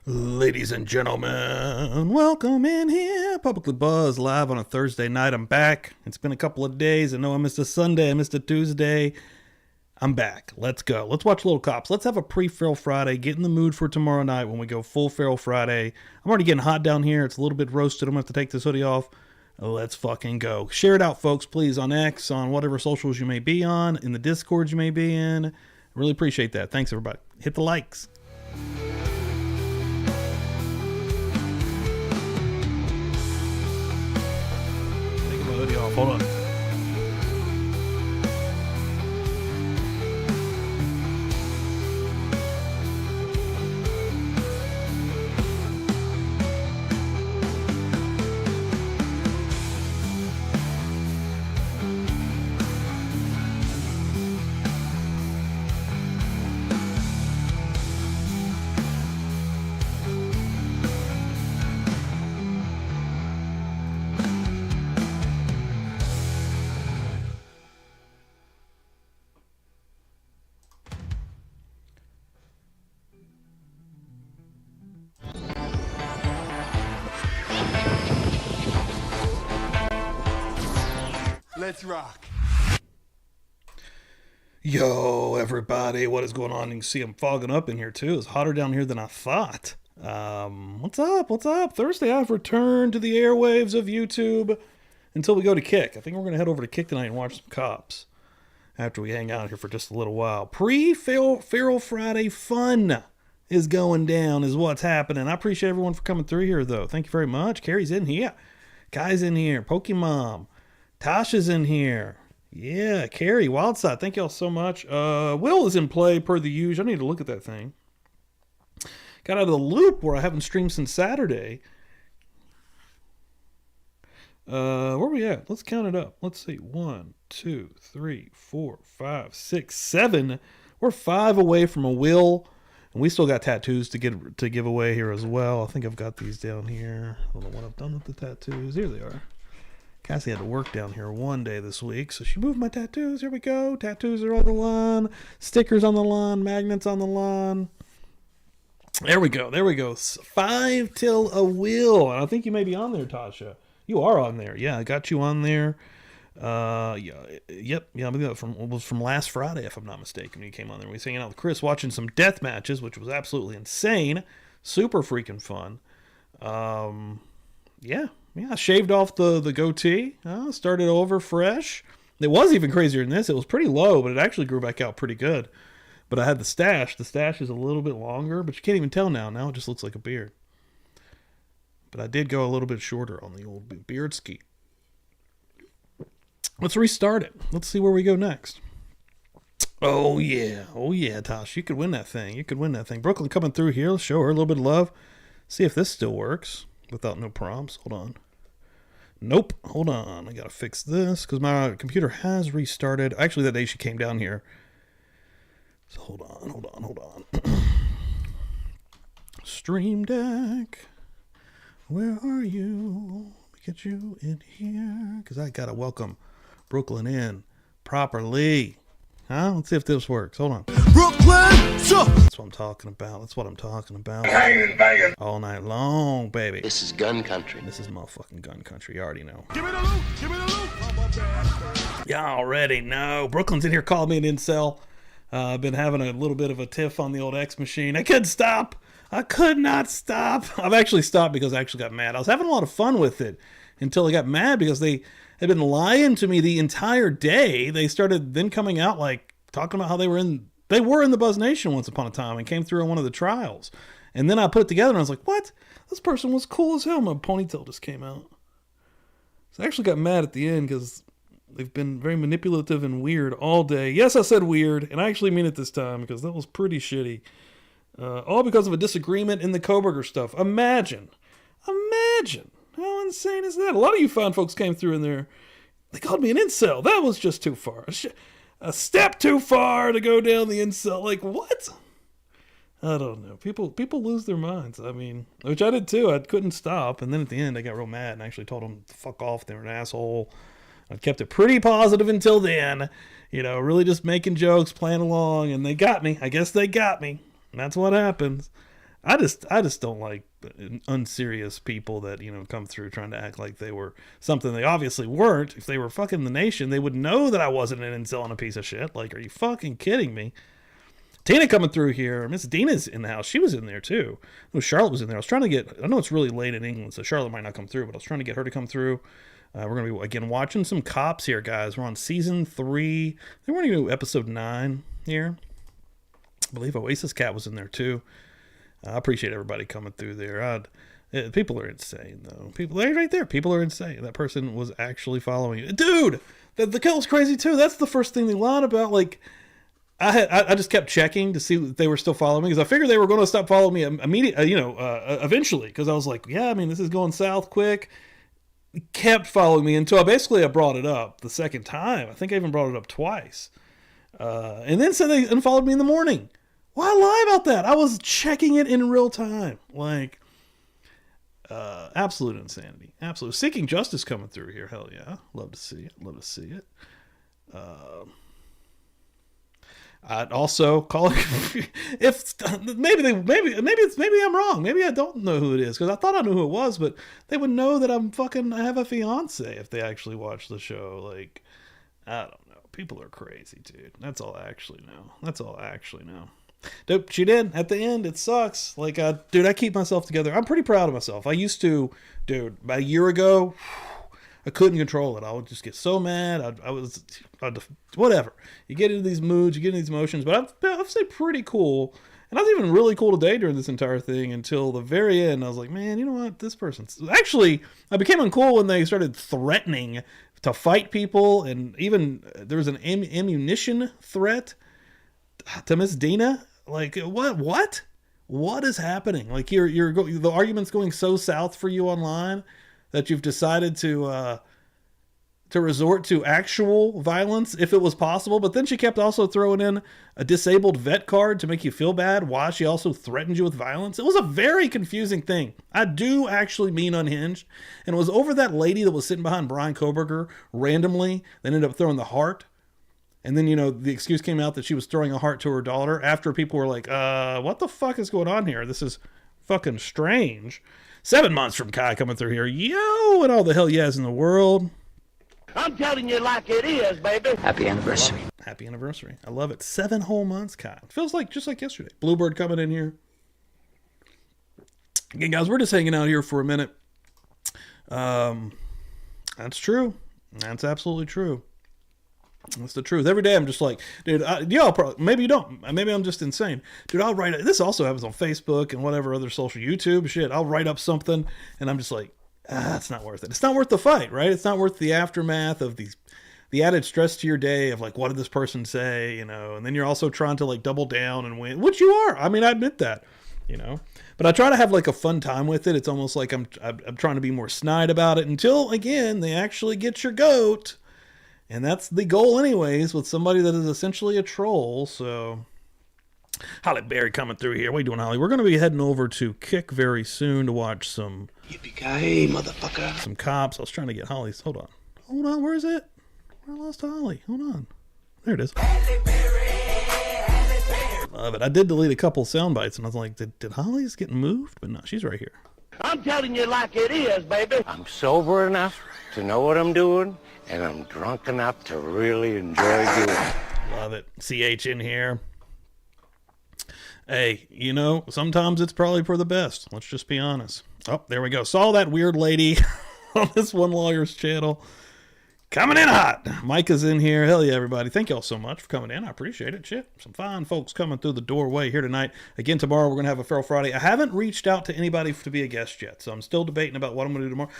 Ladies and gentlemen, welcome in here. Publicly Buzz live on a Thursday night. I'm back. It's been a couple of days. I know I missed a Sunday. I missed a Tuesday. I'm back. Let's go. Let's watch Little Cops. Let's have a pre-Feral Friday. Get in the mood for tomorrow night when we go full Feral Friday. I'm already getting hot down here. It's a little bit roasted. I'm going to have to take this hoodie off. Let's fucking go. Share it out, folks, please, on X, on whatever socials you may be on, in the Discord you may be in. I really appreciate that. Thanks, everybody. Hit the likes. Hold on. Let's rock. Yo, everybody, what is going on? You can see I'm fogging up in here, too. It's hotter down here than I thought. What's up? What's up? Thursday, I've returned to the airwaves of YouTube until we go to Kick. I think we're going to head over to Kick tonight and watch some Cops after we hang out here for just a little while. Pre-Feral Friday fun is going down, is what's happening. I appreciate everyone for coming through here, though. Thank you very much. Carrie's in here. Guy's in here. Pokemon. Tasha's in here. Yeah, Carrie, Wildside, thank y'all so much. Will is in play per the usual. I need to look at that thing. Got out of the loop where I haven't streamed since Saturday. Where are we at? Let's count it up. Let's see. 1, 2, 3, 4, 5, 6, 7. We're 5 away from a Will. And we still got tattoos to give away here as well. I think I've got these down here. I don't know what I've done with the tattoos. Here they are. Cassie had to work down here one day this week, so she moved my tattoos. Here we go. Tattoos are on the lawn. Stickers on the lawn. Magnets on the lawn. There we go. There we go. 5 till a Will. And I think you may be on there, Tasha. You are on there. Yeah, I got you on there. Yeah, yep. Yeah, I believe that was from last Friday, if I'm not mistaken, when you came on there. We was hanging out with Chris, watching some death matches, which was absolutely insane. Super freaking fun. Yeah, I shaved off the goatee. Started over fresh. It was even crazier than this. It was pretty low, but it actually grew back out pretty good. But I had the stash. The stash is a little bit longer, but you can't even tell now. Now it just looks like a beard. But I did go a little bit shorter on the old beard ski. Let's restart it. Let's see where we go next. Oh, yeah, Tosh. You could win that thing. Brooklyn coming through here. Let's show her a little bit of love. See if this still works. Without no prompts. Hold on. Nope. Hold on. I gotta fix this because my computer has restarted. Actually, that day she came down here. So hold on. Stream Deck. Where are you? Let me get you in here because I gotta welcome Brooklyn in properly. Let's see if this works. Hold on. Brooklyn! That's what I'm talking about. Banging. All night long, baby. This is gun country. This is motherfucking gun country. You already know. Give me the loot! You already know. Brooklyn's in here calling me an incel. I've been having a little bit of a tiff on the old X machine. I couldn't stop. I could not stop. I've actually stopped because I actually got mad. I was having a lot of fun with it until I got mad because they had been lying to me the entire day. They started then coming out like talking about how they were in the Buzz Nation once upon a time and came through on one of the trials. And then I put it together and I was like, what? This person was cool as hell. My ponytail just came out. So I actually got mad at the end because they've been very manipulative and weird all day. Yes, I said weird, and I actually mean it this time because that was pretty shitty. All because of a disagreement in the Koberger stuff. Imagine. How insane is that? A lot of you fine folks came through in there. They called me an incel. That was just too far. A step too far to go down the incel. Like, what? I don't know. People lose their minds. I mean, which I did too. I couldn't stop. And then at the end, I got real mad and actually told them to fuck off. They were an asshole. I kept it pretty positive until then. Really just making jokes, playing along. And they got me. I guess they got me. And that's what happens. I just don't like unserious people that, come through trying to act like they were something they obviously weren't. If they were fucking the nation, they would know that I wasn't an incel and a piece of shit. Like, are you fucking kidding me? Tina coming through here. Miss Dina's in the house. She was in there too. No, Charlotte was in there. I was trying to get, I know it's really late in England, so Charlotte might not come through, but I was trying to get her to come through. We're going to be, again, watching some Cops here, guys. We're on season 3. They weren't even episode 9 here. I believe Oasis Cat was in there too. I appreciate everybody coming through there. People are insane, though. They're right there. People are insane. That person was actually following you. Dude, the kill was crazy, too. That's the first thing they lied about. Like, I just kept checking to see if they were still following me, because I figured they were going to stop following me eventually, because I was like, yeah, I mean, this is going south quick. Kept following me until I brought it up the second time. I think I even brought it up twice. And then said they unfollowed me in the morning. Why lie about that? I was checking it in real time. Like, absolute insanity. Absolute. Seeking Justice coming through here. Hell yeah. Love to see it. Love to see it. I'd also call it, if maybe I'm wrong. Maybe I don't know who it is, because I thought I knew who it was, but they would know that I have a fiance if they actually watch the show. Like, I don't know. People are crazy, dude. That's all I actually know. Dude, she did. At the end, it sucks. Like, dude, I keep myself together. I'm pretty proud of myself. I used to, dude, about a year ago, I couldn't control it. I would just get so mad. I'd whatever. You get into these moods, you get into these emotions, but I've stayed pretty cool. And I was even really cool today during this entire thing until the very end. I was like, man, you know what? This person's... Actually, I became uncool when they started threatening to fight people, and even there was an ammunition threat to Miss Dina. Like, what is happening? Like, the argument's going so south for you online that you've decided to resort to actual violence if it was possible. But then she kept also throwing in a disabled vet card to make you feel bad while she also threatened you with violence. It was a very confusing thing. I do actually mean unhinged. And it was over that lady that was sitting behind Brian Koberger randomly. They ended up throwing the heart. And then, the excuse came out that she was throwing a heart to her daughter after people were like, what the fuck is going on here? This is fucking strange. 7 months from Kai coming through here. Yo, and all the hell yes in the world. I'm telling you like it is, baby. Happy anniversary. Happy anniversary. I love it. 7 whole months, Kai. It feels like just like yesterday. Bluebird coming in here. Again, guys, we're just hanging out here for a minute. That's true. That's absolutely true. That's the truth. Every day I'm just like, dude, y'all probably, maybe you don't. Maybe I'm just insane. Dude, I'll write it. This also happens on Facebook and whatever other social YouTube shit. I'll write up something and I'm just like, it's not worth it. It's not worth the fight, right? It's not worth the aftermath of the added stress to your day of like, what did this person say, and then you're also trying to like double down and win, which you are. I mean, I admit that, but I try to have like a fun time with it. It's almost like I'm trying to be more snide about it until, again, they actually get your goat. And that's the goal anyways, with somebody that is essentially a troll. So, Holly Berry coming through here. What are you doing, Holly? We're going to be heading over to Kick very soon to watch some... Yippee-ki-yay, motherfucker. Some Cops. I was trying to get Holly's... Hold on. Where is it? I lost Holly. Hold on. There it is. Love it. I did delete a couple sound bites, and I was like, did Holly's get moved? But no, she's right here. I'm telling you like it is, baby. I'm sober enough to know what I'm doing, and I'm drunk enough to really enjoy doing it. Love it. CH in here. Hey, sometimes it's probably for the best. Let's just be honest. Oh, there we go. Saw that weird lady on this one lawyer's channel. Coming in hot. Micah's in here. Hell yeah, everybody. Thank y'all so much for coming in. I appreciate it. Shit. Some fine folks coming through the doorway here tonight. Again, tomorrow we're going to have a Feral Friday. I haven't reached out to anybody to be a guest yet, so I'm still debating about what I'm going to do tomorrow.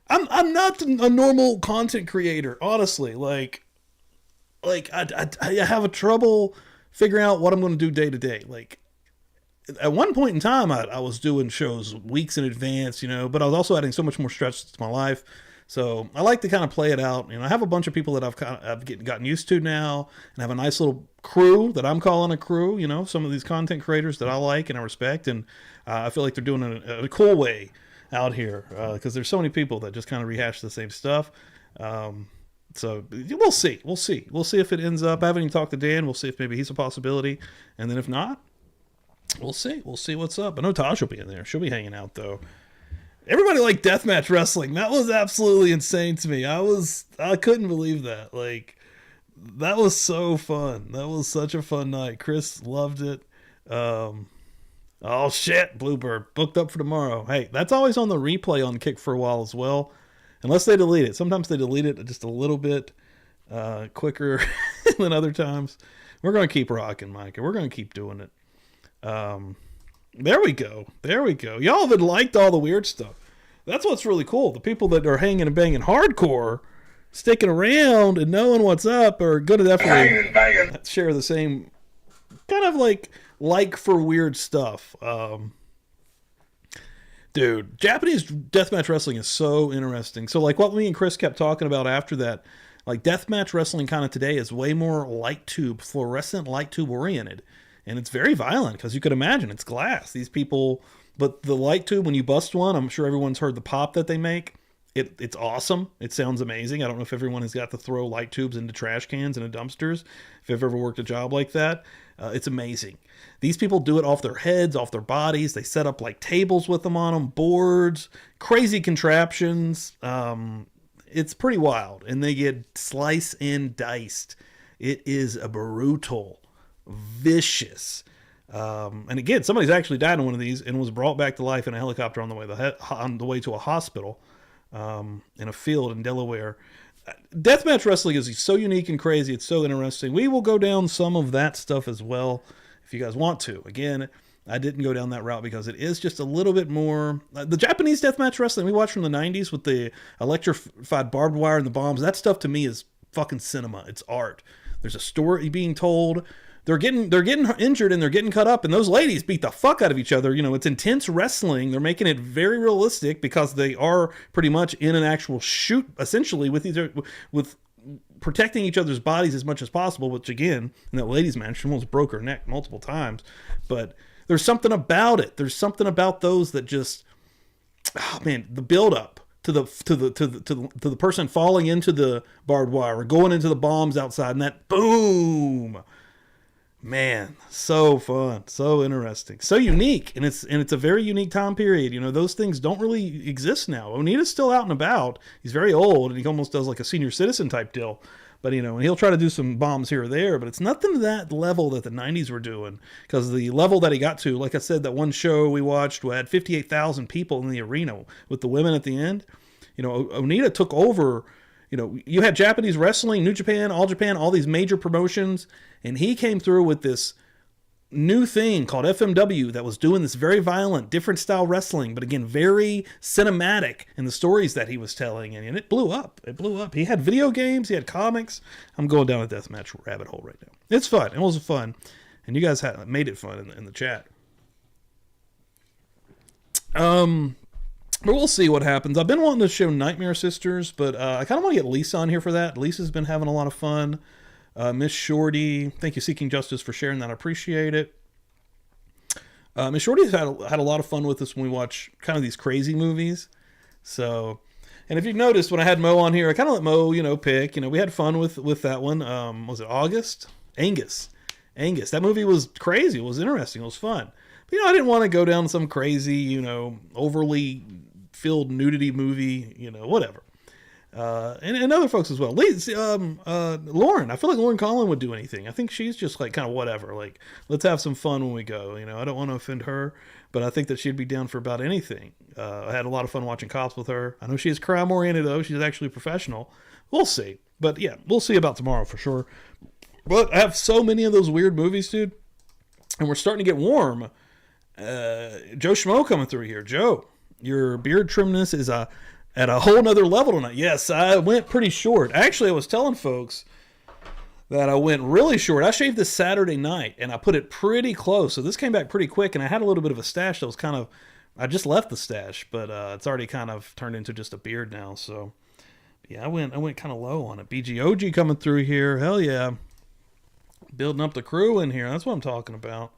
I'm not a normal content creator, honestly. Like I have a trouble figuring out what I'm going to do day to day. Like, at one point in time, I was doing shows weeks in advance, but I was also adding so much more stress to my life. So I like to kind of play it out. I have a bunch of people that I've gotten used to now, and have a nice little crew that I'm calling a crew. Some of these content creators that I like and I respect, and I feel like they're doing it in a cool way out here, because there's so many people that just kind of rehash the same stuff. So we'll see if it ends up. I haven't even talked to Dan. We'll see if maybe he's a possibility, and then if not, We'll see. We'll see what's up. I know Taj will be in there. She'll be hanging out though. Everybody liked deathmatch wrestling. That was absolutely insane to me. I couldn't believe that. Like, that was so fun. That was such a fun night. Chris loved it. Oh shit, Bluebird booked up for tomorrow. Hey, that's always on the replay on Kick for a while as well, unless they delete it. Sometimes they delete it just a little bit quicker than other times. We're gonna keep rocking, Micah. We're gonna keep doing it. There we go. There we go. Y'all have liked all the weird stuff. That's what's really cool. The people that are hanging and banging hardcore, sticking around and knowing what's up, are going to definitely share the same kind of like for weird stuff. Dude, Japanese deathmatch wrestling is so interesting. So like what me and Chris kept talking about after that, like deathmatch wrestling kind of today is way more light tube, fluorescent light tube oriented. And it's very violent because you could imagine it's glass. These people, but the light tube, when you bust one, I'm sure everyone's heard the pop that they make. It's awesome. It sounds amazing. I don't know if everyone has got to throw light tubes into trash cans and in dumpsters. If you've ever worked a job like that, it's amazing. These people do it off their heads, off their bodies. They set up like tables with them on them, boards, crazy contraptions. It's pretty wild. And they get sliced and diced. It is a brutal, vicious. And again, somebody's actually died in one of these and was brought back to life in a helicopter on the way to a hospital in a field in Delaware. Deathmatch wrestling is so unique and crazy. It's so interesting. We will go down some of that stuff as well if you guys want to. Again, I didn't go down that route because it is just a little bit more. The Japanese deathmatch wrestling we watched from the 90s with the electrified barbed wire and the bombs, that stuff to me is fucking cinema. It's art. There's a story being told. They're getting injured and they're getting cut up, and those ladies beat the fuck out of each other. You know, it's intense wrestling. They're making it very realistic because they are pretty much in an actual shoot, essentially, with protecting each other's bodies as much as possible. Which again, in that ladies' match, she almost broke her neck multiple times. But there's something about it. There's something about those that just, oh man, the build up to the person falling into the barbed wire or going into the bombs outside, and that boom. Man, so fun, so interesting, so unique, and it's a very unique time period. You know, those things don't really exist now. Onita's still out and about. He's very old, and he almost does like a senior citizen type deal. But you know, and he'll try to do some bombs here or there, but it's nothing to that level that the 90s were doing. Because the level that he got to, like I said, that one show we watched had 58,000 people in the arena with the women at the end. You know, Onita took over. You know, you had Japanese wrestling, New Japan, all these major promotions, and he came through with this new thing called FMW that was doing this very violent, different style wrestling, but again, very cinematic in the stories that he was telling, and it blew up. It blew up. He had video games, he had comics. I'm going down a deathmatch rabbit hole right now. It's fun. It was fun, and you guys made it fun in the chat. But we'll see what happens. I've been wanting to show Nightmare Sisters, but I kind of want to get Lisa on here for that. Lisa's been having a lot of fun. Miss Shorty, thank you, Seeking Justice, for sharing that. I appreciate it. Miss Shorty's had a lot of fun with us when we watch kind of these crazy movies. So, and if you've noticed, when I had Mo on here, I kind of let Mo, pick. We had fun with that one. Was it August? Angus. That movie was crazy. It was interesting. It was fun. But, I didn't want to go down some crazy, overly filled nudity movie, whatever. And other folks as well. Lauren, I feel like Lauren Collin would do anything. I think she's just like kind of whatever. Like, let's have some fun when we go. I don't want to offend her, but I think that she'd be down for about anything. I had a lot of fun watching Cops with her. I know she's crime oriented though. She's actually professional. We'll see. But yeah, we'll see about tomorrow for sure. But I have so many of those weird movies, dude. And we're starting to get warm. Joe Schmo coming through here. Joe, your beard trimness is at a whole nother level tonight. Yes, I went pretty short. Actually, I was telling folks that I went really short. I shaved this Saturday night, and I put it pretty close. So this came back pretty quick, and I had a little bit of a stash that was kind of... I just left the stash, but it's already kind of turned into just a beard now. So, yeah, I went kind of low on it. BGOG coming through here. Hell yeah. Building up the crew in here. That's what I'm talking about.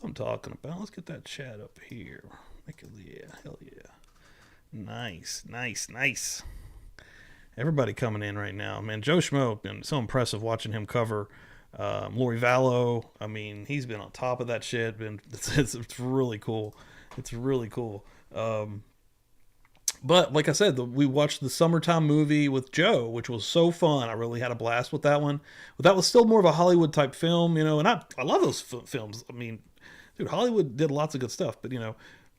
Let's get that chat up here. Yeah, hell yeah. Nice. Everybody coming in right now. Man, Joe Schmo, been so impressive watching him cover Lori Vallow, I mean, he's been on top of that shit. It's really cool. It's really cool. But like I said, we watched the summertime movie with Joe, which was so fun. I really had a blast with that one. But that was still more of a Hollywood type film, you know. And I love those films. I mean, dude, Hollywood did lots of good stuff. But you know,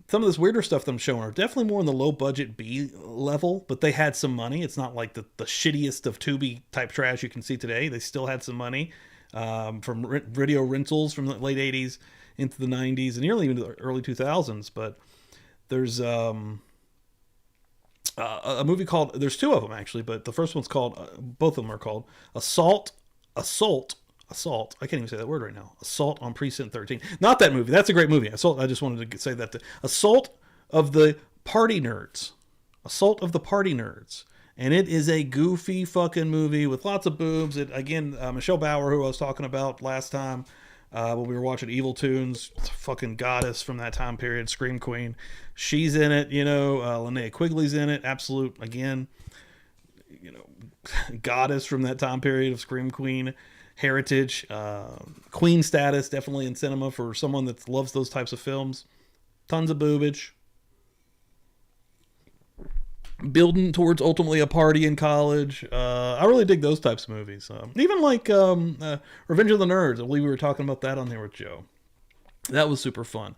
some of this weirder stuff that I'm showing are definitely more in the low budget B level. But they had some money. It's not like the shittiest of Tubi type trash you can see today. They still had some money from video rentals from the late '80s into the '90s and nearly into the early 2000s. But there's a movie called, there's two of them actually, but the first one's called, both of them are called Assault. I can't even say that word right now. Assault on Precinct 13. Not that movie. That's a great movie. Assault. I just wanted to say that. Assault of the Party Nerds. Assault of the Party Nerds. And it is a goofy fucking movie with lots of boobs. It, again, Michelle Bauer, who I was talking about last time, when we were watching Evil Tunes, fucking goddess from that time period, Scream Queen. She's in it, you know. Linnea Quigley's in it. Absolute, again, you know, goddess from that time period of Scream Queen heritage. Queen status, definitely in cinema for someone that loves those types of films. Tons of boobage. Building towards ultimately a party in college. I really dig those types of movies. Even like Revenge of the Nerds. I believe we were talking about that on there with Joe. That was super fun.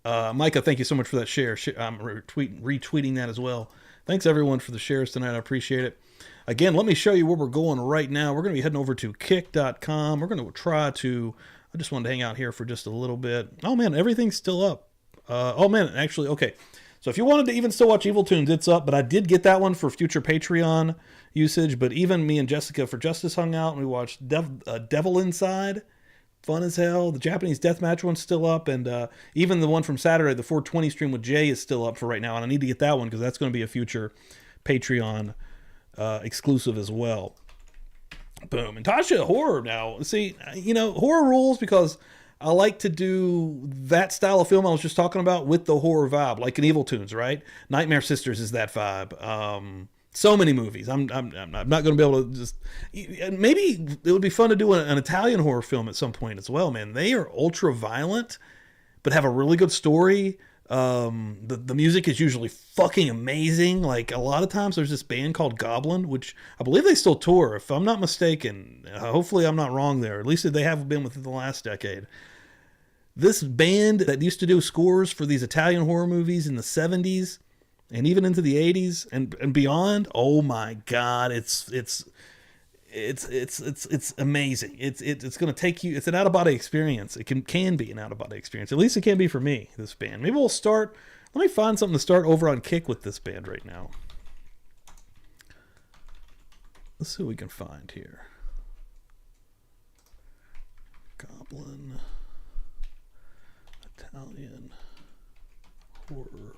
Micah, thank you so much for that share. I'm retweeting that as well. Thanks everyone for the shares tonight. I appreciate it. Again, let me show you where we're going right now. We're going to be heading over to kick.com. We're going to try to, I just wanted to hang out here for just a little bit. Oh man, everything's still up. Oh man, actually, okay. So if you wanted to even still watch Evil Tunes, it's up, but I did get that one for future Patreon usage. But even me and Jessica for Justice hung out and we watched Devil Inside. Fun as hell. The Japanese Deathmatch one's still up, and even the one from Saturday, the 420 stream with Jay, is still up for right now. And I need to get that one because that's going to be a future Patreon exclusive as well. Boom. And Tasha, horror now. See, you know, horror rules because I like to do that style of film I was just talking about with the horror vibe, like in Evil Tunes, right? Nightmare Sisters is that vibe. So many movies. I'm not going to be able to just... Maybe it would be fun to do an Italian horror film at some point as well, man. They are ultra violent, but have a really good story. The music is usually fucking amazing. Like a lot of times there's this band called Goblin, which I believe they still tour, if I'm not mistaken. Hopefully I'm not wrong there. At least they have been within the last decade. This band that used to do scores for these Italian horror movies in the 70s and even into the 80s and beyond. Oh my God. It's amazing. It's going to take you, it's an out of body experience. It can be an out of body experience. At least it can be for me, this band. Maybe we'll start, let me find something to start over on Kick with this band right now. Let's see what we can find here. Goblin. Italian horror.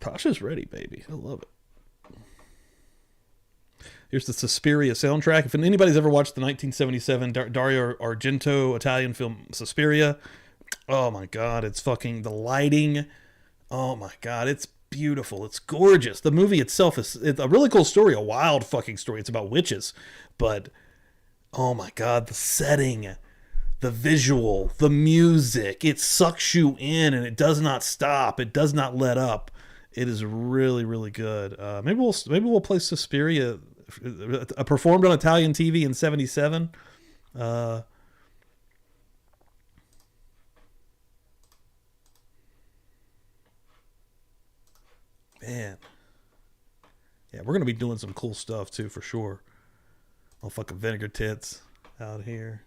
Tasha's ready, baby. I love it. Here's the Suspiria soundtrack. If anybody's ever watched the 1977 Dario Argento Italian film Suspiria, oh my God, it's fucking the lighting. Oh my God, it's beautiful. It's gorgeous. The movie itself it's a really cool story, a wild fucking story. It's about witches, but oh my God, the setting, the visual, the music, it sucks you in and it does not stop. It does not let up. It is really, really good. Maybe we'll play Suspiria, performed on Italian TV in '77. Man, yeah, we're gonna be doing some cool stuff too for sure. Oh, fucking Vinegar Tits out here.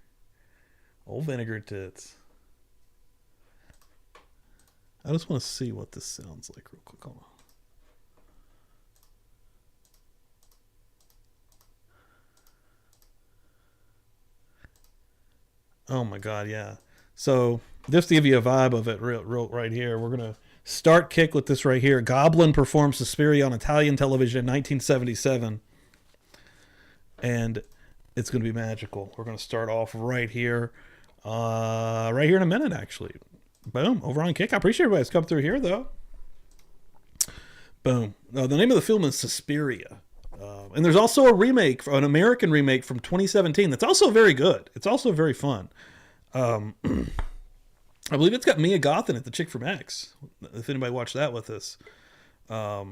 Old Vinegar Tits. I just want to see what this sounds like real quick. Hold on. Oh my God, yeah. So just to give you a vibe of it real right here, we're going to start Kick with this right here. Goblin performs Suspiria on Italian television in 1977. And it's going to be magical. We're going to start off right here. Right here in a minute, actually. Boom, over on Kick. I appreciate everybody's come through here, though. Boom. The name of the film is Suspiria. And there's also a remake, an American remake from 2017 that's also very good. It's also very fun. I believe it's got Mia Goth in it, the chick from X. If anybody watched that with us. Oh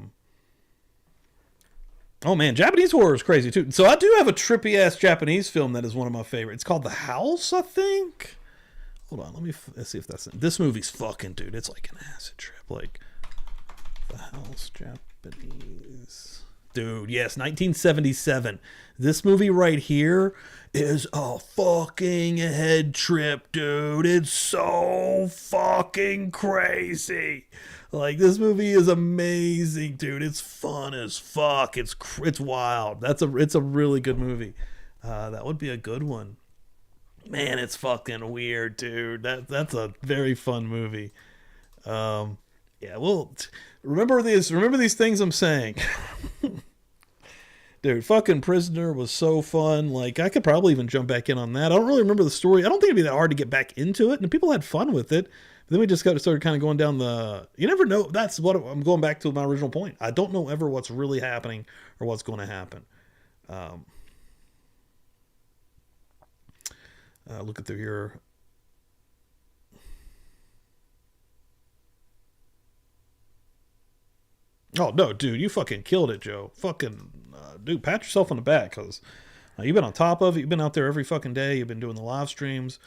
man, Japanese horror is crazy too. So I do have a trippy ass Japanese film that is one of my favorites. It's called The House, I think. Hold on, let's see if that's it. This movie's fucking, dude. It's like an acid trip. Like The House, Japanese. Dude, yes, 1977. This movie right here is a fucking head trip, dude. It's so fucking crazy. Like, this movie is amazing, dude. It's fun as fuck. It's wild. It's a really good movie. That would be a good one. Man, it's fucking weird, dude. That's a very fun movie. Yeah, well, remember these things I'm saying. Dude, fucking Prisoner was so fun. Like, I could probably even jump back in on that. I don't really remember the story. I don't think it'd be that hard to get back into it, and people had fun with it. But then we just started kind of going down the... You never know. That's what I'm going back to my original point. I don't know ever what's really happening or what's going to happen. Looking through here. Oh, no, dude, you fucking killed it, Joe. Fucking, dude, pat yourself on the back, because you've been on top of it. You've been out there every fucking day. You've been doing the live streams.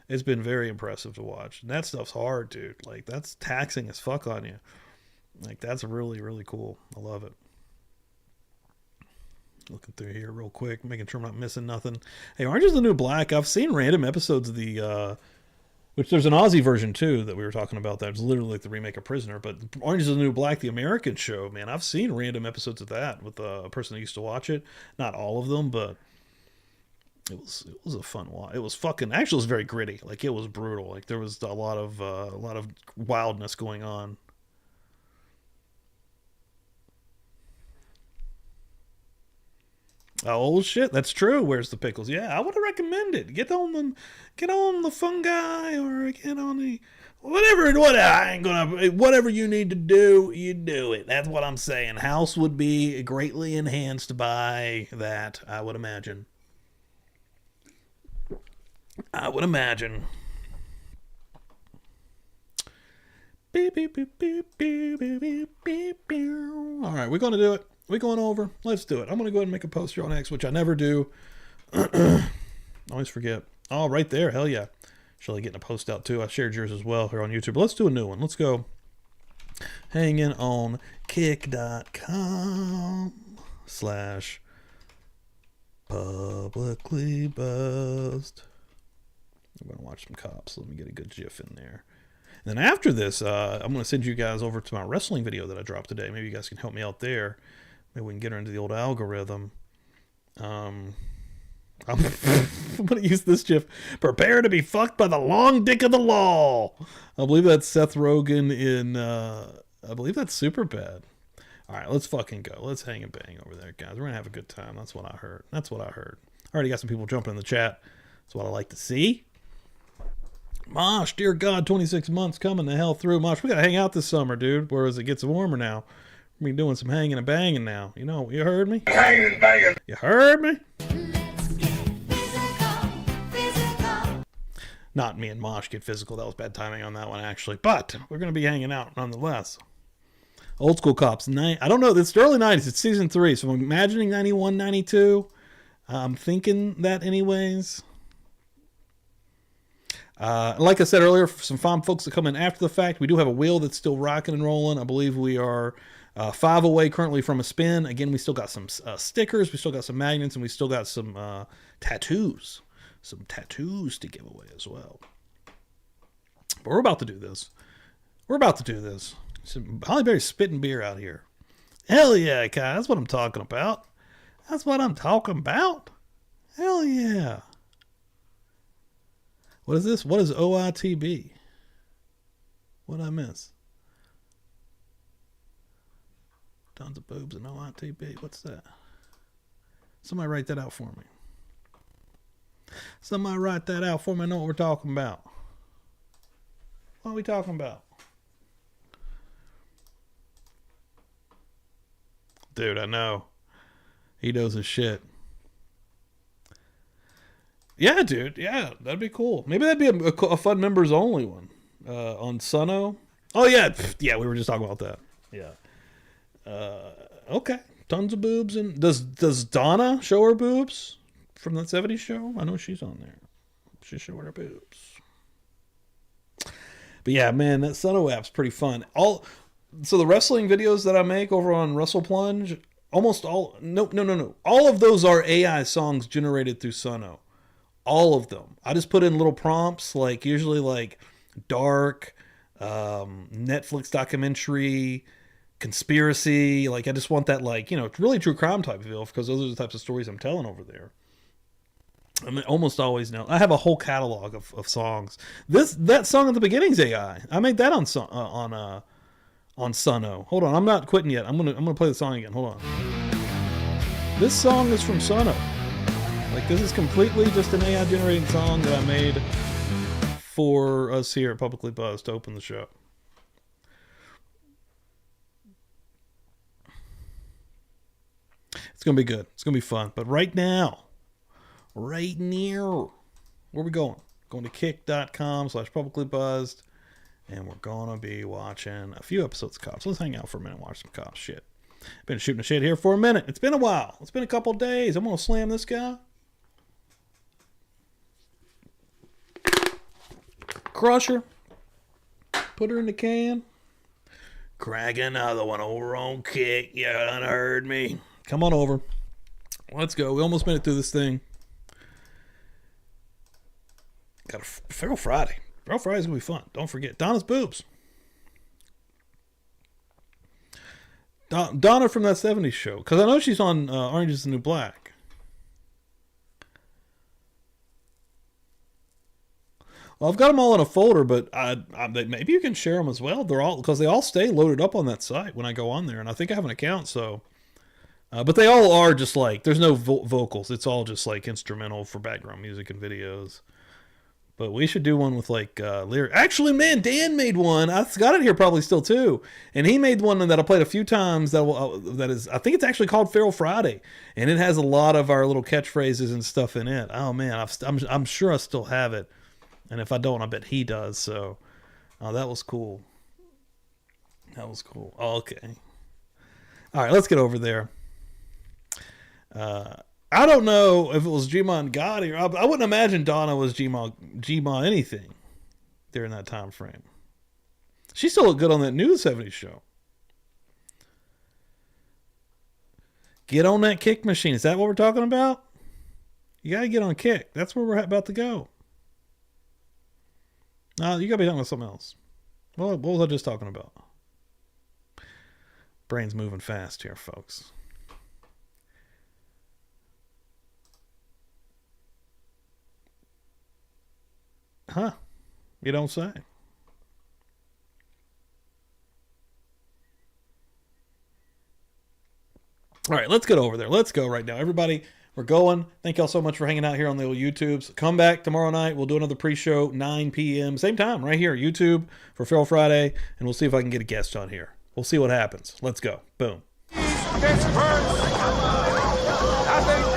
It's been very impressive to watch. And that stuff's hard, dude. Like, that's taxing as fuck on you. Like, that's really, really cool. I love it. Looking through here real quick, making sure I'm not missing nothing. Hey, Orange is the New Black. I've seen random episodes of the... which there's an Aussie version too that we were talking about. That's literally like the remake of Prisoner. But Orange is the New Black, the American show, man, I've seen random episodes of that with a person that used to watch it. Not all of them, but it was a fun watch. It was fucking, actually, it was very gritty. Like, it was brutal. Like, there was a lot of wildness going on. Oh shit, that's true. Where's the pickles? Yeah, I would recommend it. Get on the fungi, or get on the whatever you need to do, you do it. That's what I'm saying. House would be greatly enhanced by that, I would imagine. All right, we're gonna do it. We going over? Let's do it. I'm going to go ahead and make a post here on X, which I never do. Always forget. Oh, right there. Hell yeah. Shelly getting a post out too. I shared yours as well here on YouTube. But let's do a new one. Let's go. Hanging on kick.com/publicly buzzed. I'm going to watch some cops. Let me get a good GIF in there. And then after this, I'm going to send you guys over to my wrestling video that I dropped today. Maybe you guys can help me out there. Maybe we can get her into the old algorithm. I'm going to use this GIF. Prepare to be fucked by the long dick of the law. I believe that's Seth Rogen in, I believe that's Superbad. All right, let's fucking go. Let's hang and bang over there, guys. We're going to have a good time. That's what I heard. I already got some people jumping in the chat. That's what I like to see. Mosh, dear God, 26 months coming the hell through. Mosh, we got to hang out this summer, dude. Whereas it gets warmer now. We're doing some hanging and banging now. You know, you heard me? Hanging and banging. You heard me? Let's get physical. Not me and Mosh get physical. That was bad timing on that one, actually. But we're going to be hanging out nonetheless. Old School Cops. I don't know. It's the early 90s. It's season 3. So I'm imagining 91, 92. I'm thinking that anyways. Like I said earlier, for some fine folks that come in after the fact, we do have a wheel that's still rocking and rolling. I believe we are 5 away currently from a spin. Again, we still got some stickers, we still got some magnets, and we still got some tattoos. Some tattoos to give away as well. But we're about to do this. Some Holly Berry spitting beer out here. Hell yeah, Kai. That's what I'm talking about. Hell yeah. What is this? What is OITB? What did I miss? Tons of boobs and OITB. What's that? Somebody write that out for me. I know what we're talking about. What are we talking about? Dude, I know. He knows his shit. Yeah, dude. Yeah, that'd be cool. Maybe that'd be a fun members only one on Suno. Oh yeah, yeah. We were just talking about that. Yeah. Okay. Tons of boobs. And does Donna show her boobs from that '70s show? I know she's on there. She's showing her boobs. But yeah, man, that Suno app's pretty fun. So the wrestling videos that I make over on Wrestle Plunge, almost all no. All of those are AI songs generated through Suno. All of them. I just put in little prompts, like usually like dark, Netflix documentary, conspiracy. Like I just want that, like, you know, really true crime type feel, because those are the types of stories I'm telling over there. I mean, almost always know. I have a whole catalog of songs. That song at the beginning's AI. I made that on Suno. Hold on, I'm not quitting yet. I'm gonna play the song again. Hold on. This song is from Suno. Like, this is completely just an AI generated song that I made for us here at Publicly Buzzed to open the show. It's gonna be good. It's gonna be fun. But right now, where we going? Going to kick.com/publiclybuzzed, and we're gonna be watching a few episodes of Cops. Let's hang out for a minute and watch some Cops shit. Been shooting the shit here for a minute. It's been a while. It's been a couple days. I'm gonna slam this guy. Crush her. Put her in the can. Crack another one over on Kick. You done heard me. Come on over. Let's go. We almost made it through this thing. Got a Feral Friday. Feral Friday's gonna be fun. Don't forget Donna's boobs. Donna from that '70s show, because I know she's on Orange Is the New Black. Well, I've got them all in a folder, but maybe you can share them as well. They're all, because they all stay loaded up on that site when I go on there, and I think I have an account. So, but they all are just like, there's no vocals. It's all just like instrumental for background music and videos. But we should do one with like lyric. Actually, man, Dan made one. I've got it here probably still too, and he made one that I played a few times. That is, I think it's actually called Feral Friday, and it has a lot of our little catchphrases and stuff in it. Oh man, I'm sure I still have it. And if I don't, I bet he does. So, that was cool. That was cool. Oh, okay. All right, let's get over there. I don't know if it was Gma and Gotti. I wouldn't imagine Donna was Gma anything during that time frame. She still looked good on that new '70s show. Get on that Kick machine. Is that what we're talking about? You got to get on Kick. That's where we're about to go. No, you got to be talking about something else. What was I just talking about? Brain's moving fast here, folks. Huh? You don't say. All right, let's get over there. Let's go right now. Everybody, we're going. Thank y'all so much for hanging out here on the old YouTubes. Come back tomorrow night. We'll do another pre-show, 9 p.m. Same time, right here, YouTube, for Feral Friday. And we'll see if I can get a guest on here. We'll see what happens. Let's go. Boom. This verse, I think